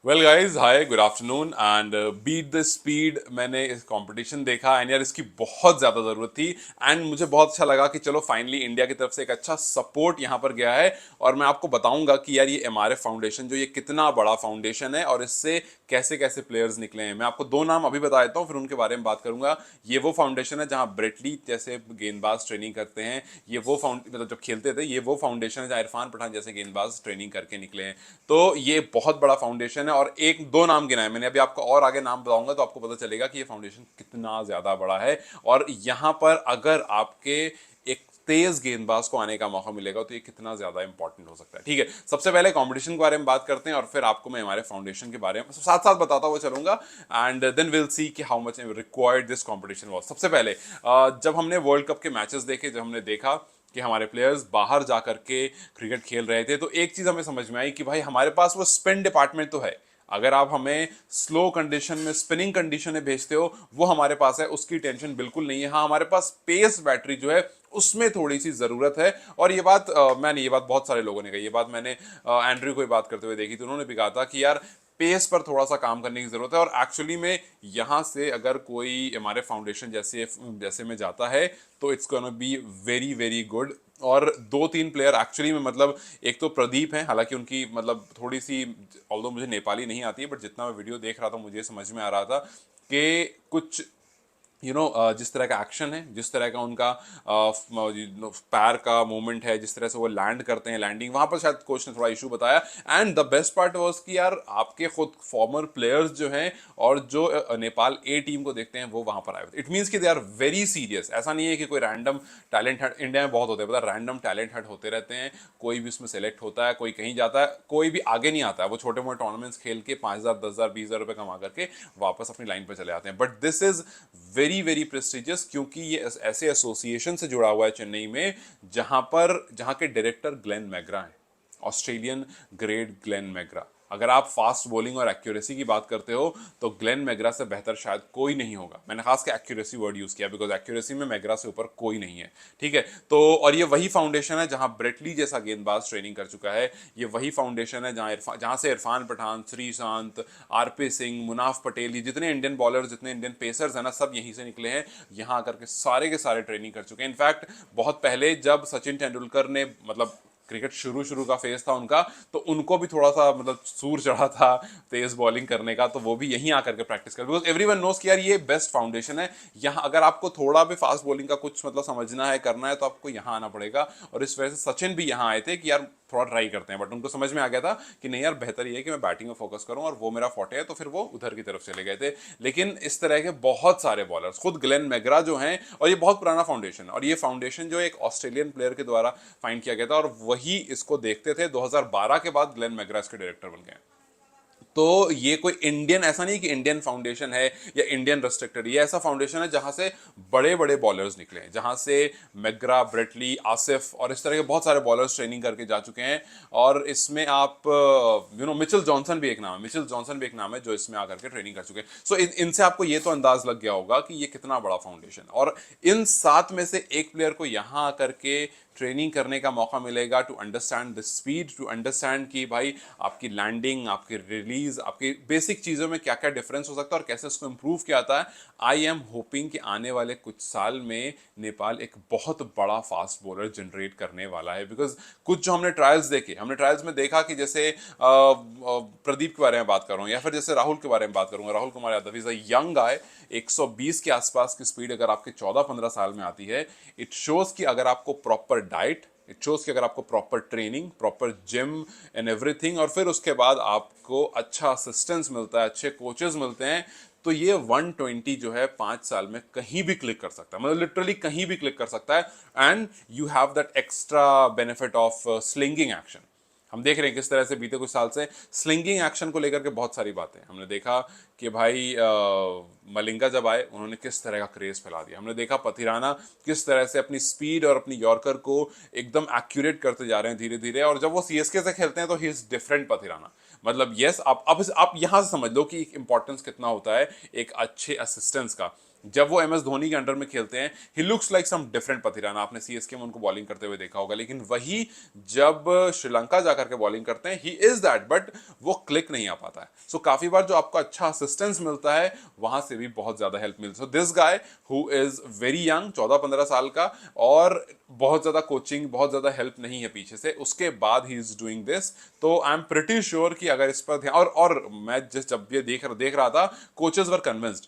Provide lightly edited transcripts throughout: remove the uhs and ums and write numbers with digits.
Well guys, hi, good afternoon and beat the speed. मैंने इस competition देखा and यार इसकी बहुत ज़्यादा ज़रूरत थी। एंड मुझे बहुत अच्छा लगा कि चलो फाइनली इंडिया की तरफ से एक अच्छा सपोर्ट यहाँ पर गया है। और मैं आपको बताऊंगा कि यार ये एमआरएफ फाउंडेशन जो ये कितना बड़ा फाउंडेशन है और इससे कैसे कैसे प्लेयर्स निकले हैं। मैं आपको दो नाम अभी बता देता हूँ, फिर उनके बारे में बात करूंगा। ये वो फाउंडेशन है जहाँ ब्रेटली जैसे गेंदबाज ट्रेनिंग करते हैं। ये वो मतलब जब खेलते थे, ये वो फाउंडेशन है जहाँ इरफान पठान जैसे गेंदबाज ट्रेनिंग करके निकले हैं। तो ये बहुत बड़ा फाउंडेशन है और एक दो नाम गिनाए मैंने, अभी आपको और आगे नाम बताऊंगा तो आपको पता चलेगा कि ये फाउंडेशन कितना ज्यादा बड़ा है। और यहां पर अगर आपके एक तेज गेंदबाज को आने का मौका मिलेगा तो ये कितना ज्यादा इंपॉर्टेंट हो सकता है। ठीक है, सबसे पहले कंपटीशन के बारे में बात करते हैं और फिर आपको मैं हमारे फाउंडेशन के बारे में साथ साथ बताता हुआ चलूंगा। एंड देन विल सी कि how much required this competition was. सबसे पहले जब हमने वर्ल्ड कप के मैचेस देखे, जब हमने देखा कि हमारे प्लेयर्स बाहर जाकर के क्रिकेट खेल रहे थे, तो एक चीज हमें समझ में आई कि भाई हमारे पास वो स्पिन डिपार्टमेंट तो है। अगर आप हमें स्लो कंडीशन में, स्पिनिंग कंडीशन में भेजते हो, वो हमारे पास है, उसकी टेंशन बिल्कुल नहीं है। हाँ, हमारे पास पेस बैटरी जो है उसमें थोड़ी सी जरूरत है। और ये बात मैंने, ये बात बहुत सारे लोगों ने कही, ये बात मैंने एंड्रयू को बात करते हुए देखी थी। उन्होंने भी कहा था कि यार पेस पर थोड़ा सा काम करने की जरूरत है। और एक्चुअली में यहाँ से अगर कोई हमारे फाउंडेशन जैसे जैसे में जाता है तो it's gonna be very very good. और दो तीन प्लेयर एक्चुअली में, मतलब एक तो प्रदीप है, हालांकि उनकी मतलब थोड़ी सी, ऑल्दो मुझे नेपाली नहीं आती है, बट जितना मैं वीडियो देख रहा था मुझे समझ में आ रहा था कि कुछ जिस तरह का एक्शन है, जिस तरह का उनका पैर का मूवमेंट है, जिस तरह से वो लैंड करते हैं, लैंडिंग वहां पर शायद कोच ने थोड़ा इशू बताया। And the best part was कि यार आपके खुद फॉर्मर प्लेयर्स जो हैं और जो नेपाल ए टीम को देखते हैं वो वहां पर आए हुए। इट मीन्स कि दे आर वेरी सीरियस। ऐसा नहीं है कि कोई रैंडम टैलेंट हट, इंडिया में बहुत होते हैं पता, रैंडम टैलेंट हट होते रहते हैं। कोई भी उसमें सेलेक्ट होता है, कोई कहीं जाता है, कोई भी आगे नहीं आता है। वो छोटे मोटे टूर्नामेंट्स खेल के 5,000 10,000 20,000 रुपए कमा करके वापस अपनी लाइन पर चले आते हैं। But this is very very prestigious, क्योंकि ये ऐसे एसोसिएशन से जुड़ा हुआ है चेन्नई में, जहां के डायरेक्टर ग्लेन मैग्रा हैं, ऑस्ट्रेलियन ग्रेड ग्लेन मैग्रा। अगर आप फास्ट बॉलिंग और एक्यूरेसी की बात करते हो तो ग्लेन मैग्रा से बेहतर शायद कोई नहीं होगा। मैंने खास कर एक्यूरेसी वर्ड यूज किया बिकॉज एक्यूरेसी में मैग्रा से ऊपर कोई नहीं है। ठीक है, तो और ये वही फाउंडेशन है जहां ब्रेटली जैसा गेंदबाज ट्रेनिंग कर चुका है। ये वही फाउंडेशन है जहां से इरफान पठान, श्रीशांत, आरपी सिंह, मुनाफ पटेल, ये जितने इंडियन बॉलर्स, जितने इंडियन पेसर्स हैं ना, सब यहीं से निकले हैं। यहाँ आकर के सारे ट्रेनिंग कर चुके हैं। इनफैक्ट बहुत पहले जब सचिन तेंदुलकर ने, मतलब क्रिकेट शुरू शुरू का फेज था उनका, तो उनको भी थोड़ा सा मतलब सूर चढ़ा था तेज बॉलिंग करने का, तो वो भी यहीं आकर के प्रैक्टिस कर, बिकॉज एवरीवन नोस कि यार ये बेस्ट फाउंडेशन है। यहाँ अगर आपको थोड़ा भी फास्ट बॉलिंग का कुछ मतलब समझना है, करना है, तो आपको यहाँ आना पड़ेगा। और इस वजह से सचिन भी यहाँ आए थे कि यार थोड़ा ट्राई करते हैं, बट उनको समझ में आ गया था कि नहीं यार, बेहतर ये है कि मैं बैटिंग में फोकस करूं और वो मेरा फॉर्टे है, तो फिर वो उधर की तरफ चले गए थे। लेकिन इस तरह के बहुत सारे बॉलर्स, खुद ग्लेन मैग्रा जो हैं, और ये बहुत पुराना फाउंडेशन है, और ये फाउंडेशन जो एक ऑस्ट्रेलियन प्लेयर के द्वारा फाइंड किया गया था, और वही इसको देखते थे। 2012 के बाद ग्लेन मैग्रा इसके डायरेक्टर बन गए। तो ये कोई इंडियन, ऐसा नहीं कि इंडियन फाउंडेशन है या इंडियन रेस्ट्रिक्टेड, ये ऐसा फाउंडेशन है जहां से बड़े बड़े बॉलर्स निकले हैं, जहां से मैग्रा, ब्रेटली, आसिफ और इस तरह के बहुत सारे बॉलर्स ट्रेनिंग करके जा चुके हैं। और इसमें आप मिचेल जॉनसन भी एक नाम है, मिचेल जॉनसन भी एक नाम है जो इसमें आकर के ट्रेनिंग कर चुके हैं। सो इनसे आपको ये तो अंदाज लग गया होगा कि ये कितना बड़ा फाउंडेशन। और इन सात में से एक प्लेयर को यहां आकर के ट्रेनिंग करने का मौका मिलेगा to understand the speed, to understand कि भाई आपकी लैंडिंग, आपकी रिलीज, आपकी बेसिक चीज़ों में क्या क्या डिफरेंस हो सकता है और कैसे उसको इंप्रूव किया जाता है। आई एम होपिंग कि आने वाले कुछ साल में नेपाल एक बहुत बड़ा फास्ट बॉलर जनरेट करने वाला है। बिकॉज कुछ जो हमने ट्रायल्स देखे, हमने ट्रायल्स में देखा कि जैसे प्रदीप के बारे में बात कर रहा हूँ या फिर जैसे राहुल के बारे में बात करूँगा, Rahul Kumar Yadav is a young guy. 120 के आसपास की स्पीड अगर आपके 14-15 साल में आती है, इट शोज कि अगर आपको प्रॉपर डाइट, इट शोज कि अगर आपको proper training, proper gym and everything, और फिर उसके बाद आपको अच्छा असिस्टेंस मिलता है, अच्छे कोचेस मिलते हैं, तो ये 120 जो है 5 साल में कहीं भी क्लिक कर सकता है, मतलब लिटरली कहीं भी क्लिक कर सकता है। And you have that extra benefit of slinging action. हम देख रहे हैं किस तरह से बीते कुछ साल से स्लिंगिंग एक्शन को लेकर के बहुत सारी बातें हमने देखा कि भाई मलिंगा जब आए उन्होंने किस तरह का क्रेज फैला दिया। हमने देखा पथिराना किस तरह से अपनी स्पीड और अपनी यॉर्कर को एकदम एक्यूरेट करते जा रहे हैं धीरे धीरे, और जब वो सीएसके से खेलते हैं तो ही इज डिफरेंट पथिराना। मतलब यस, आप यहां से समझ लो कि इंपॉर्टेंस कितना होता है एक अच्छे असिस्टेंस का। जब वो एम एस धोनी के अंडर में खेलते हैं ही looks like some different Pathirana, आपने सीएसके में उनको बॉलिंग करते हुए देखा होगा, लेकिन वही जब श्रीलंका जाकर के बॉलिंग करते हैं ही इज दैट, बट वो क्लिक नहीं आ पाता है। सो काफी बार जो आपको अच्छा असिस्टेंस मिलता है वहां से भी बहुत ज्यादा हेल्प मिलती है। So this guy who is very young, 14-15 साल का, और बहुत ज्यादा कोचिंग, बहुत ज्यादा हेल्प नहीं है पीछे से, उसके बाद ही इज डूइंग दिस। तो आई एम प्रिटी श्योर कि अगर इस पर ध्यान, और मैं जिस जब ये देख रहा था, coaches were convinced,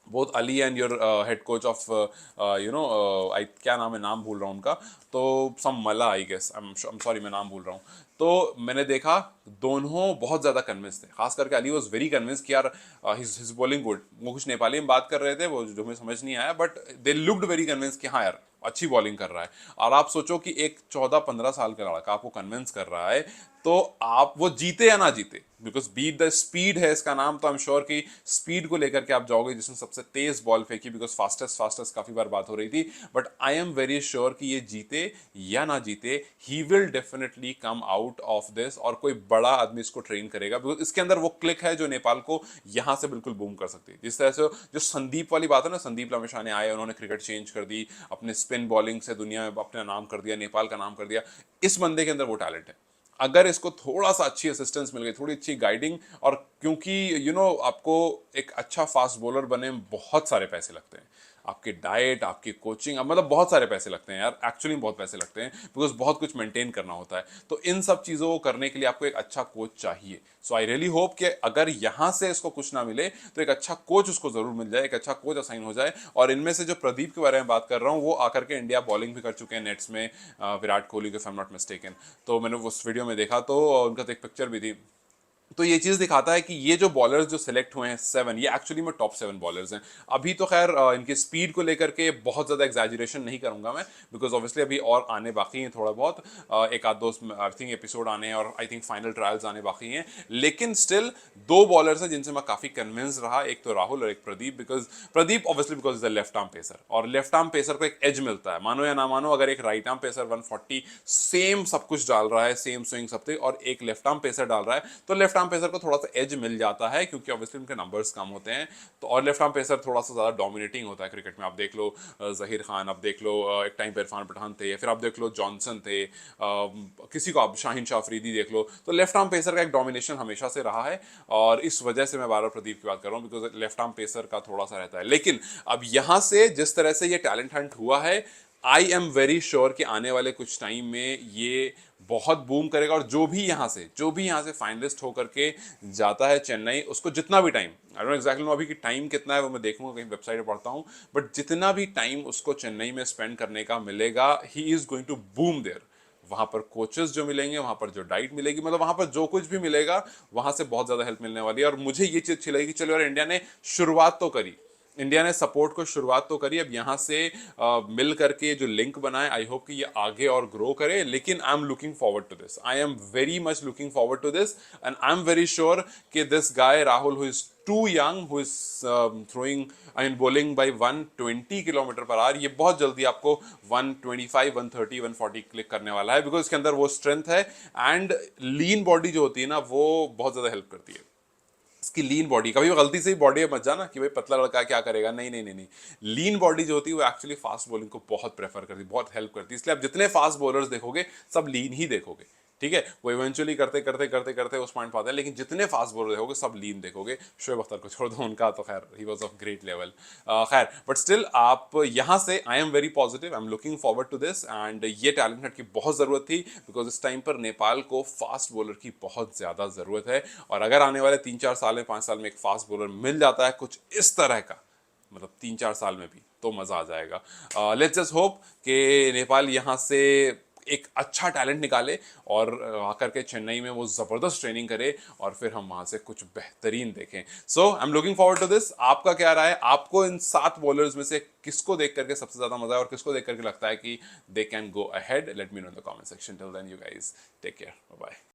both Ali and your head coach of I, क्या नाम है, नाम भूल रहा हूँ उनका, तो सम मला I guess, I am sorry मैं नाम भूल रहा हूँ। तो मैंने देखा दोनों बहुत ज्यादा कन्विंस थे, खास करके अली वाज वेरी कन्विंस कि यार हिज बॉलिंग गुड। वो कुछ नेपाली में बात कर रहे थे, वो जो मुझे समझ नहीं आया, but they looked very convince कि हाँ यार अच्छी बॉलिंग कर रहा है। और आप सोचो कि एक 14-15 साल का लड़का आपको कन्विंस कर रहा है, तो आप वो जीते या ना जीते, बिकॉज बीट द स्पीड है इसका नाम, तो आई एम श्योर कि स्पीड को लेकर के आप जाओगे, जिसने सबसे तेज बॉल फेंकी, बिकॉज फास्टेस्ट फास्टेस्ट काफी बार बात हो रही थी, but I am very sure कि ये जीते या ना जीते he will definitely come out of this, और कोई बड़ा आदमी इसको ट्रेन करेगा, बिकॉज इसके अंदर वो क्लिक है जो नेपाल को यहां से बिल्कुल बूम कर सकती है। जिस तरह से जो संदीप वाली बात है ना, संदीप लमेशा ने आए, उन्होंने क्रिकेट चेंज कर दी, अपने स्पिन बॉलिंग से दुनिया में अपना नाम कर दिया, नेपाल का नाम कर दिया, इस बंदे के अंदर वो टैलेंट है। अगर इसको थोड़ा सा अच्छी असिस्टेंस मिल गई, थोड़ी अच्छी गाइडिंग, और क्योंकि आपको एक अच्छा फास्ट बॉलर बने में बहुत सारे पैसे लगते हैं, आपकी डाइट, आपकी कोचिंग, मतलब बहुत सारे पैसे लगते हैं यार, एक्चुअली बहुत पैसे लगते हैं, बिकॉज बहुत कुछ मेंटेन करना होता है। तो इन सब चीज़ों को करने के लिए आपको एक अच्छा कोच चाहिए। सो आई रियली होप कि अगर यहाँ से इसको कुछ ना मिले तो एक अच्छा कोच उसको जरूर मिल जाए, एक अच्छा कोच असाइन हो जाए। और इनमें से जो प्रदीप के बारे में बात कर रहा हूँ, वो आकर के इंडिया बॉलिंग भी कर चुके हैं नेट्स में, विराट कोहली के, if I am not mistaken. तो मैंने उस वीडियो में देखा, तो उनका तो एक पिक्चर भी थी। तो ये चीज दिखाता है कि ये जो बॉलर्स जो सिलेक्ट हुए हैं 7, ये एक्चुअली में टॉप 7 बॉलर्स हैं। अभी तो खैर इनकी स्पीड को लेकर के बहुत ज्यादा एग्जैजरेशन नहीं करूंगा मैं, बिकॉज ऑब्वियसली अभी और आने बाकी हैं थोड़ा बहुत, एक आध दो आई थिंक एपिसोड आने हैं, और आई थिंक फाइनल ट्रायल्स आने बाकी हैं। लेकिन स्टिल दो बॉलर्स हैं जिनसे मैं काफी कन्विंस रहा, एक तो राहुल और एक Pradeep, because Pradeep obviously because is the left arm pacer, और लेफ्ट आर्म पेसर को एक एज मिलता है, मानो या ना मानो। अगर एक राइट आर्म पेसर 140 सेम सब कुछ डाल रहा है, सेम स्विंग सब कुछ, और एक लेफ्ट आर्म पेसर डाल रहा है, तो लेफ्ट आर्म पेसर को थोड़ा सा एज मिल जाता है, क्योंकि ऑब्वियसली उनके नंबर्स कम होते हैं। तो और लेफ्ट आर्म पेसर थोड़ा सा ज्यादा डोमिनेटिंग होता है क्रिकेट में। आप देख लो जहीर खान, आप देख लो एक टाइम पे इरफान पठान थे, फिर आप देख लो जॉनसन थे, किसी को आप शाहिन शाह अफरीदी देख लो। तो लेफ्ट आर्म पेसर का एक डोमिनेशन हमेशा से रहा है, और इस वजह से मैं बार बार प्रदीप की बात कर रहा हूँ, बिकॉज लेफ्ट आर्म पेसर का थोड़ा सा रहता है। लेकिन अब यहां से जिस तरह से ये टैलेंट हंट हुआ है, आई एम वेरी श्योर कि आने वाले कुछ टाइम में ये बहुत बूम करेगा, और जो भी यहां से फाइनलिस्ट होकर के जाता है चेन्नई, उसको जितना भी time, I don't exactly know अभी की टाइम कितना है, वो मैं देखूंगा, कहीं वेबसाइट पे पढ़ता हूं, बट जितना भी टाइम उसको चेन्नई में स्पेंड करने का मिलेगा, he is going to boom there. वहां पर कोचेस जो मिलेंगे, वहां पर जो डाइट मिलेगी, मतलब वहां पर जो कुछ भी मिलेगा, वहां से बहुत ज्यादा हेल्प मिलने वाली है। और मुझे ये चीज अच्छी लगी कि चलो यार, इंडिया ने शुरुआत तो करी, इंडिया ने सपोर्ट को शुरुआत तो करी, अब यहां से मिल करके जो लिंक बनाए, आई होप कि ये आगे और ग्रो करे। लेकिन I am looking forward to this, I am very much looking forward to this, and I am very sure कि this guy Rahul, who is too young, who is throwing, I mean bowling by 120 kilometre per hour, ये बहुत जल्दी आपको 125, 130, 140 click करने वाला है, because इसके अंदर वो स्ट्रेंथ है। एंड लीन बॉडी जो होती है ना, वो बहुत ज्यादा हेल्प करती है। इसकी लीन बॉडी, कभी भी गलती से ही बॉडी मत जाना कि भाई पतला लड़का क्या करेगा, नहीं नहीं नहीं नहीं। लीन बॉडी जो होती है वो एक्चुअली फास्ट बॉलिंग को बहुत प्रेफर करती है, बहुत हेल्प करती है। इसलिए आप जितने फास्ट बॉलर्स देखोगे सब लीन ही देखोगे, ठीक है। वो इवेंचुअली करते करते करते करते उस पॉइंट पर आते हैं, लेकिन जितने फास्ट बॉलर देखोगे सब लीन देखोगे। शोएब अख्तर को छोड़ दो, उनका तो खैर he was of great level, खैर, बट स्टिल आप यहाँ से, I am very positive, I am looking forward to this, and ये टैलेंट की बहुत जरूरत थी, बिकॉज इस टाइम पर नेपाल को फास्ट बॉलर की बहुत ज्यादा जरूरत है। और अगर आने वाले 3-4 साल में, 5 साल में एक फास्ट बॉलर मिल जाता है कुछ इस तरह का, मतलब 3-4 साल में भी, तो मजा आ जाएगा। लेट्स जस्ट होप कि नेपाल यहाँ से एक अच्छा टैलेंट निकाले, और आकर के चेन्नई में वो जबरदस्त ट्रेनिंग करे, और फिर हम वहां से कुछ बेहतरीन देखें। So I am looking forward to this. आपका क्या राय है? आपको इन 7 बॉलर्स में से किसको देख करके सबसे ज्यादा मजा है, और किसको देख करके लगता है कि they can go ahead? Let me know in the comment section. Till then you guys take care, bye bye.